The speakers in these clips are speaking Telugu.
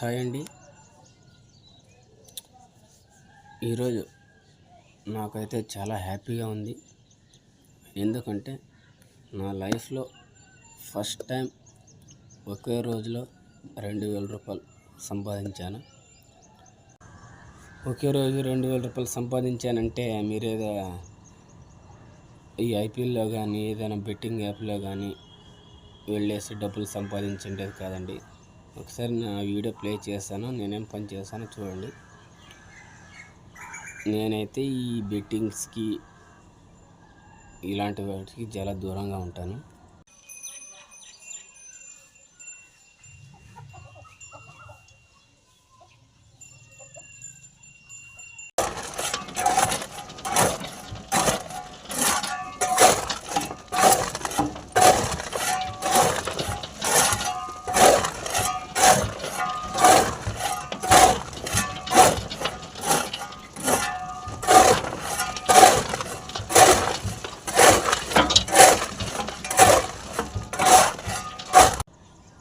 హాయ్ అండి. ఈరోజు నాకైతే చాలా హ్యాపీగా ఉంది. ఎందుకంటే నా లైఫ్లో ఫస్ట్ టైం ఒకే రోజులో 2000 రూపాయలు సంపాదించాను. ఒకే రోజు 2000 రూపాయలు సంపాదించానంటే మీరేదో ఈ ఐపీఎల్లో కానీ ఏదైనా బెట్టింగ్ యాప్లో కానీ వెళ్ళేసి డబ్బులు సంపాదించేది కాదండి. ఒకసారి నా వీడియో ప్లే చేశాను, నేనేం పని చేశానో చూడండి. నేనైతే ఈ బెట్టింగ్స్కి ఇలాంటి వాటికి చాలా దూరంగా ఉంటాను.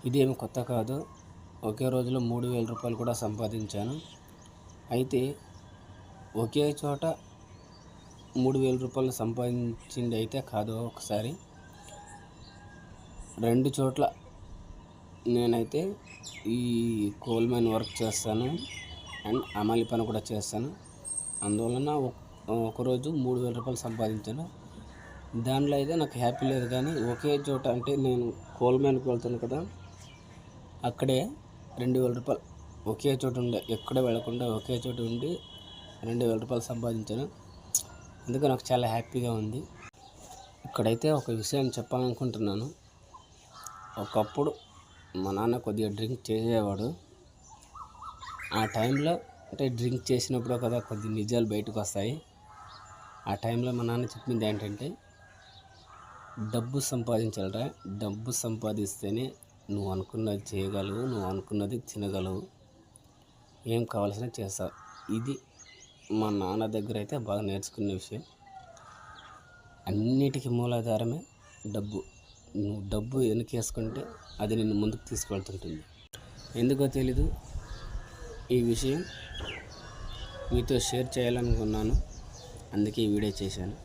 ఇదేమి కొత్త కాదు. ఒకే రోజులో 3000 రూపాయలు కూడా సంపాదించాను. అయితే ఒకే చోట 3000 రూపాయలు సంపాదించింది అయితే కాదు. ఒకసారి 2 చోట్ల నేనైతే ఈ కోల్ మైన్ వర్క్ చేస్తాను అండ్ అమాలి పని కూడా చేస్తాను. అందువలన ఒకరోజు 3000 రూపాయలు సంపాదించాను. దానిలో అయితే నాకు హ్యాపీ లేదు. కానీ ఒకే చోట అంటే నేను కోల్ మైన్కి వెళ్తాను కదా, అక్కడే 2000 రూపాయలు ఒకే చోట ఉండే, ఎక్కడ వెళ్ళకుండా ఒకే చోట ఉండి 2000 రూపాయలు సంపాదించాను. అందుకే నాకు చాలా హ్యాపీగా ఉంది. ఇక్కడైతే ఒక విషయం చెప్పాలనుకుంటున్నాను. ఒకప్పుడు మా నాన్న కొద్దిగా డ్రింక్ చేసేవాడు. ఆ టైంలో అంటే డ్రింక్ చేసినప్పుడు కదా కొద్ది నిజాలు బయటకు వస్తాయి. ఆ టైంలో మా నాన్న చెప్పింది ఏంటంటే, డబ్బు సంపాదించాలరా, డబ్బు సంపాదిస్తేనే నువ్వు అనుకున్నది చేయగలవు, నువ్వు అనుకున్నది తినగలవు, ఏం కావాల్సిన చేస్తావు. ఇది మా నాన్న దగ్గర అయితే బాగా నేర్చుకునే విషయం. అన్నిటికీ మూలాధారమే డబ్బు. నువ్వు డబ్బు వెనకేసుకుంటే అది నిన్ను ముందుకు తీసుకెళ్తుంటుంది. ఎందుకో తెలీదు, ఈ విషయం మీతో షేర్ చేయాలనుకున్నాను. అందుకే ఈ వీడియో చేశాను.